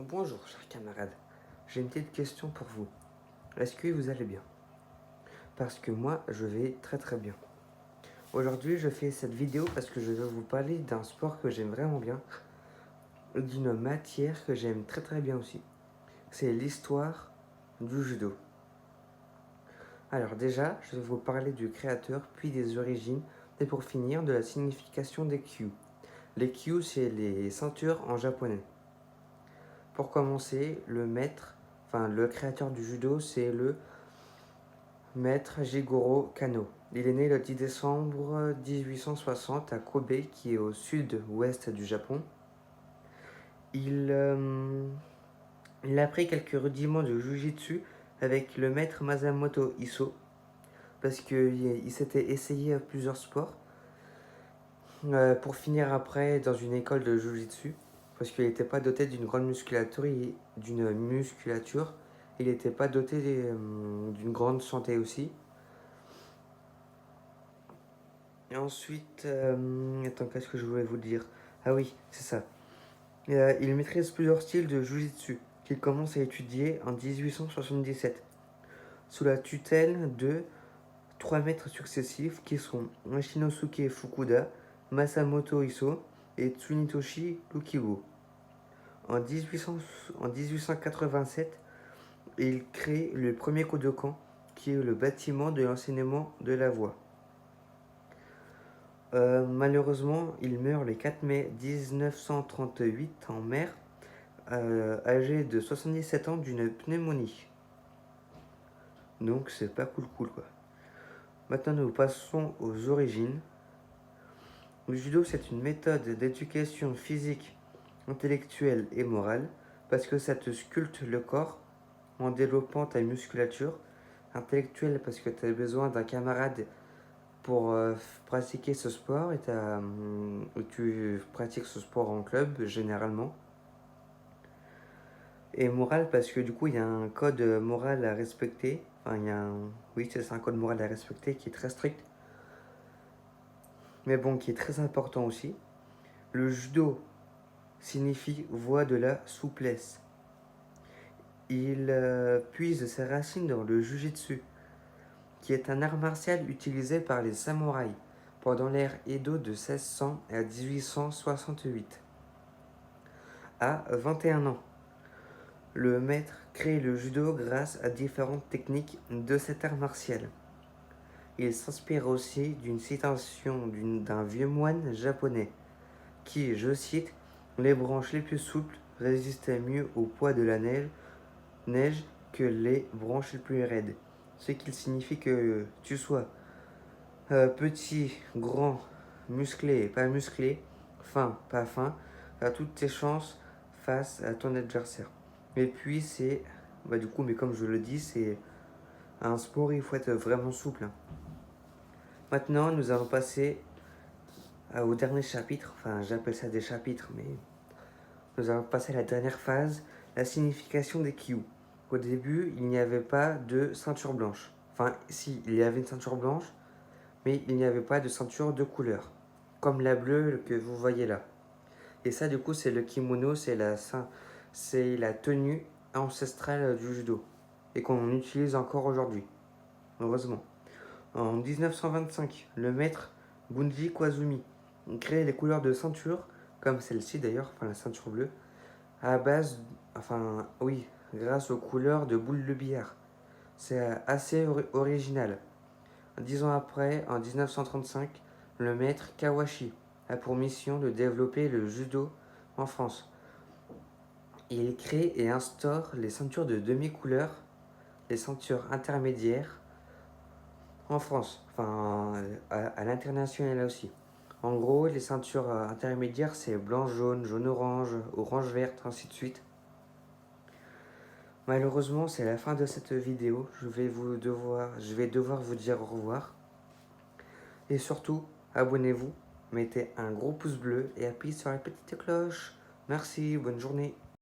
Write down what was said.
Bonjour chers camarades, j'ai une petite question pour vous. Est-ce que vous allez bien? Parce que moi je vais très très bien. Aujourd'hui je fais cette vidéo parce que je vais vous parler d'un sport que j'aime vraiment bien, d'une matière que j'aime très très bien aussi. C'est l'histoire du judo. Alors déjà, je vais vous parler du créateur, puis des origines, et pour finir de la signification des kyu. Les kyu c'est les ceintures en japonais. Pour commencer, le créateur du judo c'est le Maître Jigoro Kano. Il est né le 10 décembre 1860 à Kobe, qui est au sud-ouest du Japon. Il a appris quelques rudiments de Jujitsu avec le maître Masamoto Iso, parce qu'il s'était essayé à plusieurs sports, pour finir après dans une école de Jujitsu, parce qu'il n'était pas doté d'une grande musculature, il n'était pas doté d'une grande santé aussi. Et ensuite, attends, qu'est-ce que je voulais vous dire? Ah oui, c'est ça. Il maîtrise plusieurs styles de Jujitsu qu'il commence à étudier en 1877, sous la tutelle de trois maîtres successifs qui sont Shinosuke Fukuda, Masamoto Iso et Tsunitoshi Lukibo. En 1887, il crée le premier Kodokan, qui est le bâtiment de l'enseignement de la voix. Malheureusement, il meurt le 4 mai 1938 en mer, âgé de 77 ans d'une pneumonie. Donc c'est pas cool quoi. Maintenant nous passons aux origines. Le judo c'est une méthode d'éducation physique, intellectuelle et morale parce que ça te sculpte le corps en développant ta musculature. Intellectuelle parce que tu as besoin d'un camarade pour pratiquer ce sport et tu pratiques ce sport en club généralement. Et moral parce que du coup il y a un code moral à respecter. Enfin il y a oui c'est un code moral à respecter qui est très strict. Mais bon qui est très important aussi. Le judo signifie voie de la souplesse. Il puise ses racines dans le jujitsu, qui est un art martial utilisé par les samouraïs pendant l'ère Edo de 1600 à 1868. À 21 ans, le maître crée le judo grâce à différentes techniques de cet art martial. Il s'inspire aussi d'une citation d'un vieux moine japonais qui, je cite, les branches les plus souples résistaient mieux au poids de la neige que les branches les plus raides. Ce qui signifie que tu sois petit, grand, musclé, pas musclé, fin, pas fin, tu as toutes tes chances face à ton adversaire. Et puis c'est, du coup, mais comme je le dis, c'est un sport, il faut être vraiment souple. Maintenant, nous allons passer au dernier chapitre, enfin j'appelle ça des chapitres, mais nous allons passer à la dernière phase, la signification des Kyu. Au début, il n'y avait pas de ceinture blanche. Enfin, si, il y avait une ceinture blanche, mais il n'y avait pas de ceinture de couleur, comme la bleue que vous voyez là. Et ça, du coup, c'est le kimono, c'est la tenue ancestrale du judo, et qu'on utilise encore aujourd'hui, heureusement. En 1925, le maître Gunji Kwazumi crée les couleurs de ceinture, comme celle-ci d'ailleurs, enfin la ceinture bleue, à base, grâce aux couleurs de boules de billard. C'est assez original. 10 ans après, en 1935, le maître Kawashi a pour mission de développer le judo en France. Il crée et instaure les ceintures de demi-couleur, les ceintures intermédiaires en France, enfin à l'international aussi. En gros, les ceintures intermédiaires, c'est blanc-jaune, jaune-orange, orange-verte, ainsi de suite. Malheureusement, c'est la fin de cette vidéo. Je vais devoir vous dire au revoir. Et surtout, abonnez-vous, mettez un gros pouce bleu et appuyez sur la petite cloche. Merci, bonne journée.